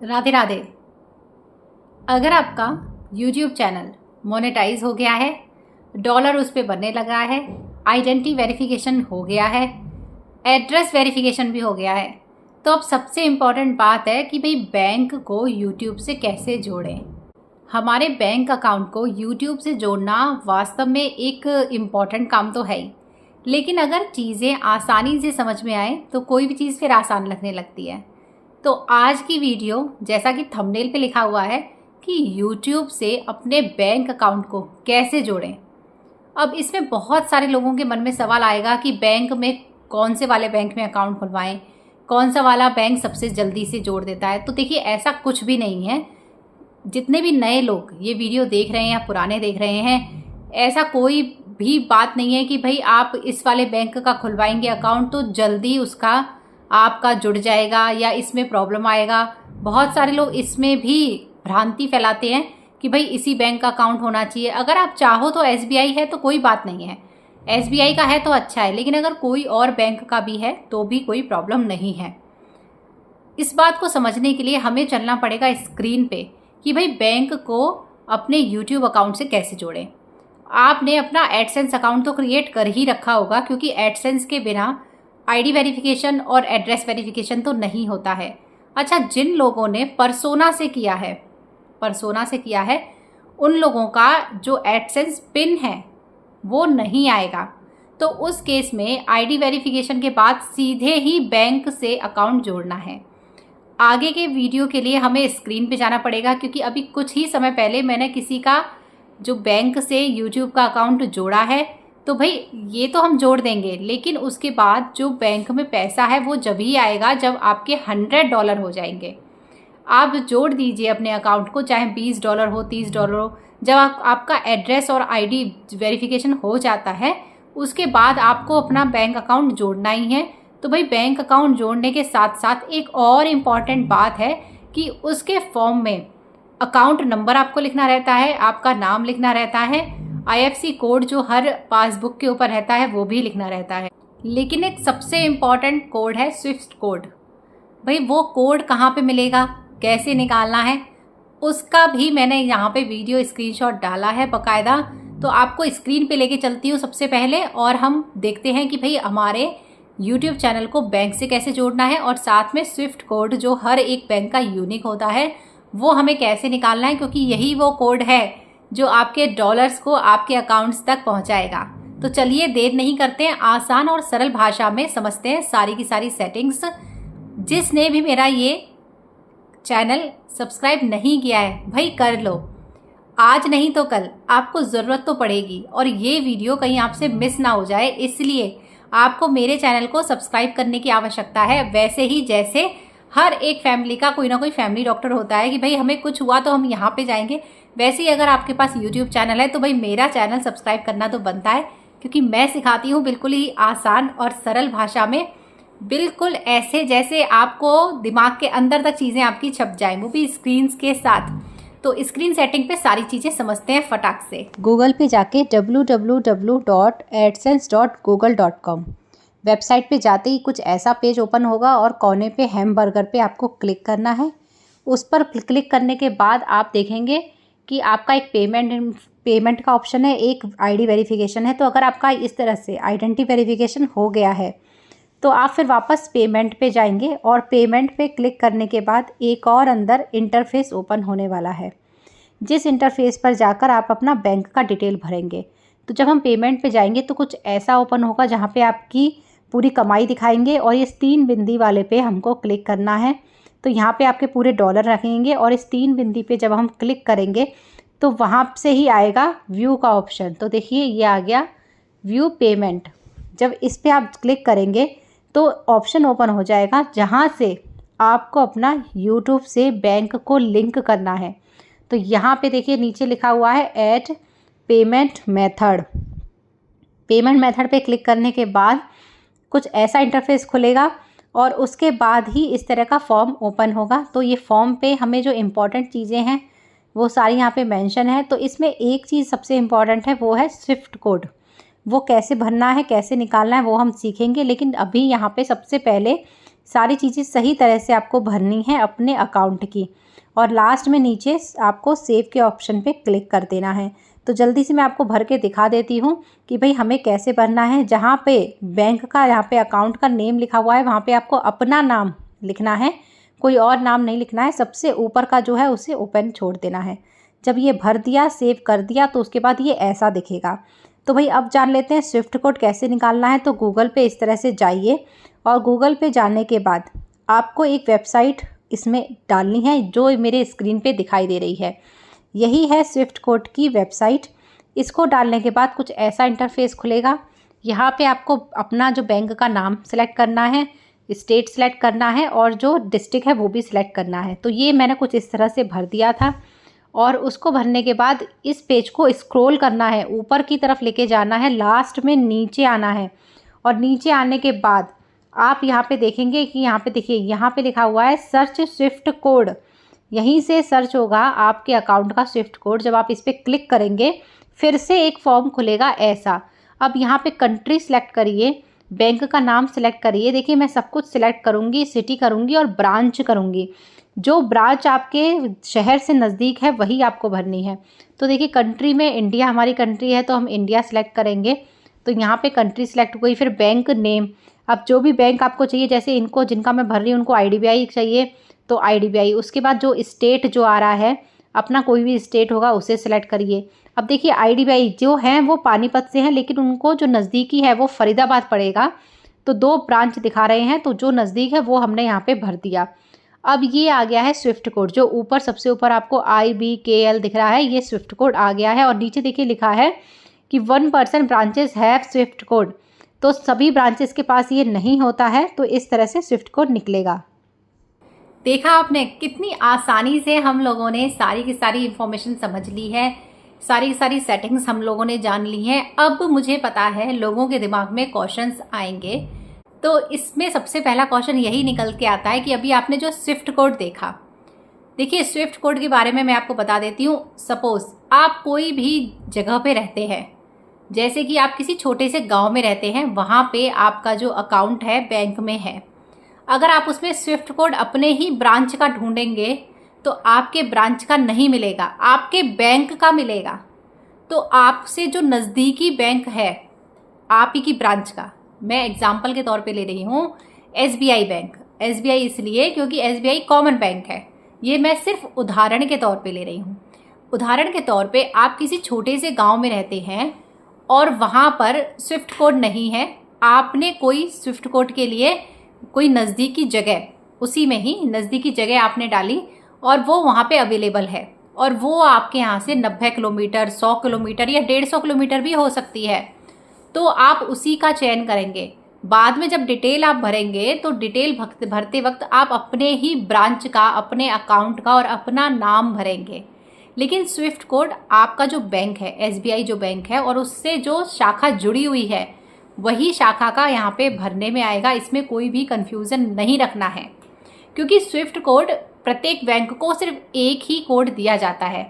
राधे राधे। अगर आपका YouTube channel monetise हो गया है, डॉलर उस पर बनने लगा है, आइडेंटिटी वेरिफिकेशन हो गया है, एड्रेस वेरिफिकेशन भी हो गया है, तो अब सबसे इम्पॉर्टेंट बात है कि भाई बैंक को YouTube से कैसे जोड़ें। हमारे बैंक अकाउंट को YouTube से जोड़ना वास्तव में एक इम्पॉर्टेंट काम तो है ही, लेकिन अगर चीज़ें आसानी से समझ में आए तो कोई भी चीज़ फिर आसान लगने लगती है। तो आज की वीडियो, जैसा कि थंबनेल पे लिखा हुआ है कि YouTube से अपने बैंक अकाउंट को कैसे जोड़ें। अब इसमें बहुत सारे लोगों के मन में सवाल आएगा कि बैंक में कौन से वाले बैंक में अकाउंट खुलवाएं, कौन सा वाला बैंक सबसे जल्दी से जोड़ देता है। तो देखिए, ऐसा कुछ भी नहीं है। जितने भी नए लोग ये वीडियो देख रहे हैं या पुराने देख रहे हैं, ऐसा कोई भी बात नहीं है कि भाई आप इस वाले बैंक का खुलवाएंगे अकाउंट तो जल्दी उसका आपका जुड़ जाएगा या इसमें प्रॉब्लम आएगा। बहुत सारे लोग इसमें भी भ्रांति फैलाते हैं कि भाई इसी बैंक का अकाउंट होना चाहिए। अगर आप चाहो तो SBI है तो कोई बात नहीं है, SBI का है तो अच्छा है, लेकिन अगर कोई और बैंक का भी है तो भी कोई प्रॉब्लम नहीं है। इस बात को समझने के लिए हमें चलना पड़ेगा स्क्रीन पे कि भाई बैंक को अपने YouTube अकाउंट से कैसे जोड़ें। आपने अपना एडसेंस अकाउंट तो क्रिएट कर ही रखा होगा, क्योंकि एडसेंस के बिना ID वेरिफिकेशन और एड्रेस वेरिफिकेशन तो नहीं होता है। अच्छा, जिन लोगों ने परसोना से किया है उन लोगों का जो एडसेंस पिन है वो नहीं आएगा। तो उस केस में ID वेरिफिकेशन के बाद सीधे ही बैंक से अकाउंट जोड़ना है। आगे के वीडियो के लिए हमें स्क्रीन पे जाना पड़ेगा, क्योंकि अभी कुछ ही समय पहले मैंने किसी का जो बैंक से YouTube का अकाउंट जोड़ा है, तो भाई ये तो हम जोड़ देंगे, लेकिन उसके बाद जो बैंक में पैसा है वो जब ही आएगा जब आपके $100 हो जाएंगे। आप जोड़ दीजिए अपने अकाउंट को, चाहे $20 हो, $30 हो। जब आपका एड्रेस और ID वेरिफिकेशन हो जाता है, उसके बाद आपको अपना बैंक अकाउंट जोड़ना ही है। तो भाई बैंक अकाउंट जोड़ने के साथ साथ एक और इम्पॉर्टेंट बात है कि उसके फॉर्म में अकाउंट नंबर आपको लिखना रहता है, आपका नाम लिखना रहता है, IFSC कोड जो हर पासबुक के ऊपर रहता है वो भी लिखना रहता है। लेकिन एक सबसे इम्पॉर्टेंट कोड है स्विफ्ट कोड। भाई वो कोड कहाँ पे मिलेगा, कैसे निकालना है, उसका भी मैंने यहाँ पे वीडियो स्क्रीनशॉट डाला है बाकायदा। तो आपको स्क्रीन पे लेके चलती हूँ सबसे पहले, और हम देखते हैं कि भाई हमारे YouTube चैनल को बैंक से कैसे जोड़ना है, और साथ में स्विफ्ट कोड जो हर एक बैंक का यूनिक होता है वो हमें कैसे निकालना है, क्योंकि यही वो कोड है जो आपके डॉलर्स को आपके अकाउंट्स तक पहुंचाएगा। तो चलिए देर नहीं करते हैं, आसान और सरल भाषा में समझते हैं सारी की सारी सेटिंग्स। जिसने भी मेरा ये चैनल सब्सक्राइब नहीं किया है भाई कर लो, आज नहीं तो कल आपको ज़रूरत तो पड़ेगी, और ये वीडियो कहीं आपसे मिस ना हो जाए, इसलिए आपको मेरे चैनल को सब्सक्राइब करने की आवश्यकता है। वैसे ही जैसे हर एक फैमिली का कोई ना कोई फैमिली डॉक्टर होता है कि भाई हमें कुछ हुआ तो हम यहाँ पे जाएंगे, वैसे ही अगर आपके पास YouTube चैनल है तो भाई मेरा चैनल सब्सक्राइब करना तो बनता है, क्योंकि मैं सिखाती हूँ बिल्कुल ही आसान और सरल भाषा में, बिल्कुल ऐसे जैसे आपको दिमाग के अंदर तक चीज़ें आपकी छप जाएं, वो भी स्क्रीन के साथ। तो स्क्रीन सेटिंग पे सारी चीज़ें समझते हैं फटाक से। गूगल पे जाके www.adsense.google.com वेबसाइट पे जाते ही कुछ ऐसा पेज ओपन होगा, और कोने पे हैमबर्गर पे आपको क्लिक करना है। उस पर क्लिक करने के बाद आप देखेंगे कि आपका एक पेमेंट का ऑप्शन है, एक ID वेरिफिकेशन है। तो अगर आपका इस तरह से आइडेंटिटी वेरिफिकेशन हो गया है तो आप फिर वापस पेमेंट पे जाएंगे, और पेमेंट पे क्लिक करने के बाद एक और अंदर इंटरफेस ओपन होने वाला है, जिस इंटरफेस पर जाकर आप अपना बैंक का डिटेल भरेंगे। तो जब हम पेमेंट पे जाएंगे तो कुछ ऐसा ओपन होगा जहाँ पे आपकी पूरी कमाई दिखाएंगे, और इस 3 बिंदी वाले पे हमको क्लिक करना है। तो यहाँ पे आपके पूरे डॉलर रखेंगे, और इस 3 बिंदी पे जब हम क्लिक करेंगे तो वहाँ से ही आएगा व्यू का ऑप्शन। तो देखिए ये आ गया व्यू पेमेंट। जब इस पे आप क्लिक करेंगे तो ऑप्शन ओपन हो जाएगा जहाँ से आपको अपना YouTube से बैंक को लिंक करना है। तो यहाँ पे देखिए नीचे लिखा हुआ है add payment method. Payment method पे क्लिक करने के बाद कुछ ऐसा इंटरफेस खुलेगा, और उसके बाद ही इस तरह का फॉर्म ओपन होगा। तो ये फॉर्म पे हमें जो इम्पोर्टेंट चीज़ें हैं वो सारी यहाँ पे मेंशन है। तो इसमें एक चीज़ सबसे इम्पॉर्टेंट है, वो है स्विफ्ट कोड। वो कैसे भरना है, कैसे निकालना है वो हम सीखेंगे, लेकिन अभी यहाँ पे सबसे पहले सारी चीज़ें सही तरह से आपको भरनी है अपने अकाउंट की। और लास्ट में नीचे आपको सेव के ऑप्शन पे क्लिक कर देना है। तो जल्दी से मैं आपको भर के दिखा देती हूँ कि भाई हमें कैसे भरना है। जहाँ पे बैंक का, यहाँ पे अकाउंट का नेम लिखा हुआ है, वहाँ पे आपको अपना नाम लिखना है, कोई और नाम नहीं लिखना है। सबसे ऊपर का जो है उसे ओपन छोड़ देना है। जब ये भर दिया, सेव कर दिया, तो उसके बाद ये ऐसा दिखेगा। तो भाई अब जान लेते हैं स्विफ्ट कोड कैसे निकालना है। तो गूगल पे इस तरह से जाइए और गूगल पे जाने के बाद आपको एक वेबसाइट इसमें डालनी है जो मेरे स्क्रीन पे दिखाई दे रही है। यही है स्विफ्ट कोड की वेबसाइट। इसको डालने के बाद कुछ ऐसा इंटरफेस खुलेगा। यहाँ पे आपको अपना जो बैंक का नाम सेलेक्ट करना है, स्टेट सेलेक्ट करना है और जो डिस्ट्रिक्ट है वो भी सिलेक्ट करना है। तो ये मैंने कुछ इस तरह से भर दिया था और उसको भरने के बाद इस पेज को स्क्रॉल करना है, ऊपर की तरफ लेके जाना है, लास्ट में नीचे आना है। और नीचे आने के बाद आप यहाँ पे देखेंगे कि यहाँ पे देखिए, यहाँ पे लिखा हुआ है सर्च स्विफ्ट कोड। यहीं से सर्च होगा आपके अकाउंट का स्विफ्ट कोड। जब आप इस पर क्लिक करेंगे फिर से एक फॉर्म खुलेगा ऐसा। अब यहाँ पे कंट्री सेलेक्ट करिए, बैंक का नाम सेलेक्ट करिए। देखिए मैं सब कुछ सिलेक्ट करूँगी, सिटी करूँगी और ब्रांच करूँगी। जो ब्रांच आपके शहर से नज़दीक है वही आपको भरनी है। तो देखिए कंट्री में इंडिया हमारी कंट्री है तो हम इंडिया सेलेक्ट करेंगे। तो यहाँ पे कंट्री सेलेक्ट हो गई। फिर बैंक नेम, अब जो भी बैंक आपको चाहिए, जैसे इनको जिनका मैं भर रही हूँ उनको IDBI चाहिए तो IDBI। उसके बाद जो स्टेट जो आ रहा है, अपना कोई भी स्टेट होगा उसे सेलेक्ट करिए। अब देखिए IDBI जो हैं वो पानीपत से हैं, लेकिन उनको जो नज़दीकी है वो फरीदाबाद पड़ेगा। तो 2 ब्रांच दिखा रहे हैं, तो जो नज़दीक है वो हमने यहाँ पे भर दिया। अब ये आ गया है स्विफ्ट कोड। जो ऊपर सबसे ऊपर आपको IBKL दिख रहा है, ये स्विफ्ट कोड आ गया है। और नीचे देखिए लिखा है कि 1% ब्रांचेस हैव स्विफ्ट कोड। तो सभी ब्रांचेस के पास ये नहीं होता है। तो इस तरह से स्विफ्ट कोड निकलेगा। देखा आपने कितनी आसानी से हम लोगों ने सारी की सारी इंफॉर्मेशन समझ ली है, सारी की सारी सेटिंग्स हम लोगों ने जान ली हैं। अब मुझे पता है लोगों के दिमाग में क्वेश्चंस आएंगे। तो इसमें सबसे पहला क्वेश्चन यही निकल के आता है कि अभी आपने जो स्विफ्ट कोड देखा, देखिए स्विफ्ट कोड के बारे में मैं आपको बता देती हूँ। सपोज आप कोई भी जगह पे रहते हैं, जैसे कि आप किसी छोटे से गांव में रहते हैं, वहाँ पे आपका जो अकाउंट है बैंक में है। अगर आप उसमें स्विफ्ट कोड अपने ही ब्रांच का ढूंढेंगे तो आपके ब्रांच का नहीं मिलेगा, आपके बैंक का मिलेगा। तो आपसे जो नज़दीकी बैंक है आप ही की ब्रांच का, मैं एग्जाम्पल के तौर पे ले रही हूँ SBI बैंक। SBI इसलिए क्योंकि SBI कॉमन बैंक है। ये मैं सिर्फ उदाहरण के तौर पे ले रही हूँ। उदाहरण के तौर पे आप किसी छोटे से गांव में रहते हैं और वहाँ पर स्विफ्ट कोड नहीं है। आपने कोई स्विफ्ट कोड के लिए कोई नज़दीकी जगह, उसी में ही नज़दीकी जगह आपने डाली और वो वहाँ पे अवेलेबल है, और वो आपके यहाँ से 90 किलोमीटर, 100 किलोमीटर या 150 किलोमीटर भी हो सकती है। तो आप उसी का चयन करेंगे। बाद में जब डिटेल आप भरेंगे तो डिटेल भरते वक्त आप अपने ही ब्रांच का, अपने अकाउंट का और अपना नाम भरेंगे। लेकिन स्विफ्ट कोड आपका जो बैंक है, SBI जो बैंक है और उससे जो शाखा जुड़ी हुई है वही शाखा का यहाँ पे भरने में आएगा। इसमें कोई भी कंफ्यूजन नहीं रखना है, क्योंकि स्विफ्ट कोड प्रत्येक बैंक को सिर्फ एक ही कोड दिया जाता है।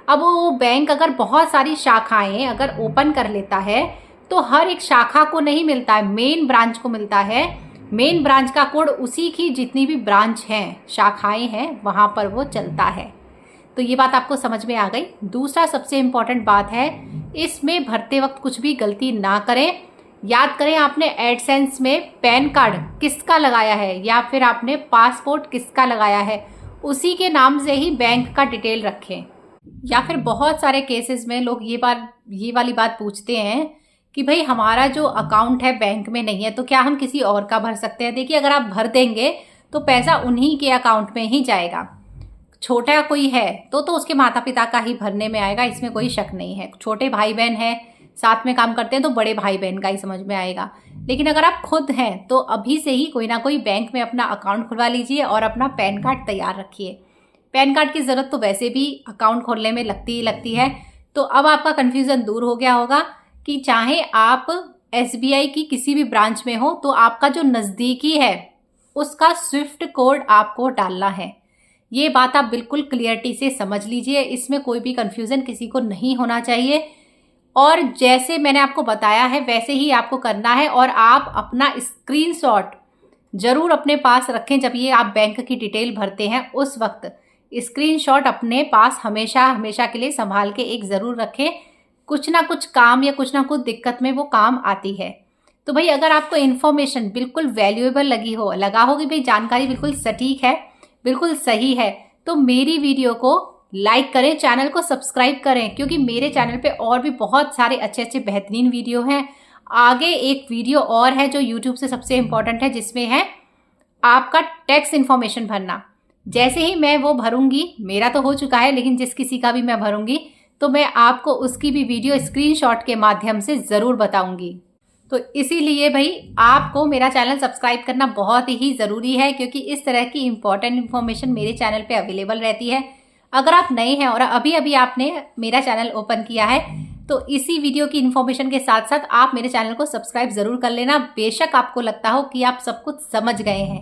अब वो बैंक अगर बहुत सारी शाखाएं अगर ओपन कर लेता है तो हर एक शाखा को नहीं मिलता है, मेन ब्रांच को मिलता है। मेन ब्रांच का कोड उसी की जितनी भी ब्रांच हैं, शाखाएं हैं, वहाँ पर वो चलता है। तो ये बात आपको समझ में आ गई। दूसरा सबसे इम्पॉर्टेंट बात है, इसमें भरते वक्त कुछ भी गलती ना करें। याद करें आपने एडसेंस में पैन कार्ड किसका लगाया है या फिर आपने पासपोर्ट किसका लगाया है, उसी के नाम से ही बैंक का डिटेल रखें। या फिर बहुत सारे केसेस में लोग ये वाली बात पूछते हैं कि भाई हमारा जो अकाउंट है बैंक में नहीं है तो क्या हम किसी और का भर सकते हैं। देखिए अगर आप भर देंगे तो पैसा उन्हीं के अकाउंट में ही जाएगा। छोटा कोई है तो उसके माता पिता का ही भरने में आएगा, इसमें कोई शक नहीं है। छोटे भाई बहन हैं, साथ में काम करते हैं, तो बड़े भाई बहन का ही समझ में आएगा। लेकिन अगर आप खुद हैं तो अभी से ही कोई ना कोई बैंक में अपना अकाउंट खुलवा लीजिए और अपना पैन कार्ड तैयार रखिए। पैन कार्ड की ज़रूरत तो वैसे भी अकाउंट खोलने में लगती ही लगती है। तो अब आपका कन्फ्यूज़न दूर हो गया होगा कि चाहे आप SBI की किसी भी ब्रांच में हो तो आपका जो नज़दीकी है उसका स्विफ्ट कोड आपको डालना है। ये बात आप बिल्कुल क्लियरिटी से समझ लीजिए, इसमें कोई भी कन्फ्यूज़न किसी को नहीं होना चाहिए। और जैसे मैंने आपको बताया है वैसे ही आपको करना है। और आप अपना स्क्रीनशॉट ज़रूर अपने पास रखें। जब ये आप बैंक की डिटेल भरते हैं उस वक्त स्क्रीनशॉट अपने पास हमेशा हमेशा के लिए संभाल के एक ज़रूर रखें। कुछ ना कुछ काम या कुछ ना कुछ दिक्कत में वो काम आती है। तो भाई अगर आपको इन्फॉर्मेशन बिल्कुल वैल्यूएबल लगा हो कि भाई जानकारी बिल्कुल सटीक है, बिल्कुल सही है, तो मेरी वीडियो को लाइक करें, चैनल को सब्सक्राइब करें, क्योंकि मेरे चैनल पे और भी बहुत सारे अच्छे अच्छे बेहतरीन वीडियो हैं। आगे एक वीडियो और है जो यूट्यूब से सबसे इम्पॉर्टेंट है, जिसमें है आपका टैक्स इन्फॉर्मेशन भरना। जैसे ही मैं वो भरूंगी, मेरा तो हो चुका है, लेकिन जिस किसी का भी मैं भरूंगी तो मैं आपको उसकी भी वीडियो स्क्रीनशॉट के माध्यम से ज़रूर बताऊंगी। तो इसीलिए भाई आपको मेरा चैनल सब्सक्राइब करना बहुत ही ज़रूरी है, क्योंकि इस तरह की इम्पॉर्टेंट इन्फॉर्मेशन मेरे चैनल पे अवेलेबल रहती है। अगर आप नए हैं और अभी अभी आपने मेरा चैनल ओपन किया है तो इसी वीडियो की इन्फॉर्मेशन के साथ साथ आप मेरे चैनल को सब्सक्राइब ज़रूर कर लेना। बेशक आपको लगता हो कि आप सब कुछ समझ गए हैं,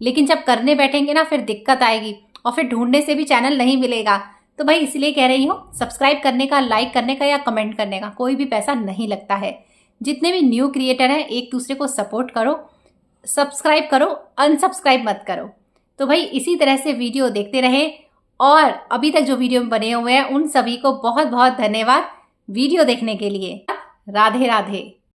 लेकिन जब करने बैठेंगे ना फिर दिक्कत आएगी और फिर ढूंढने से भी चैनल नहीं मिलेगा। तो भाई इसलिए कह रही हूँ, सब्सक्राइब करने का, लाइक करने का या कमेंट करने का कोई भी पैसा नहीं लगता है। जितने भी न्यू क्रिएटर हैं एक दूसरे को सपोर्ट करो, सब्सक्राइब करो, अनसब्सक्राइब मत करो। तो भाई इसी तरह से वीडियो देखते रहे, और अभी तक जो वीडियो में बने हुए हैं उन सभी को बहुत बहुत धन्यवाद वीडियो देखने के लिए। राधे राधे।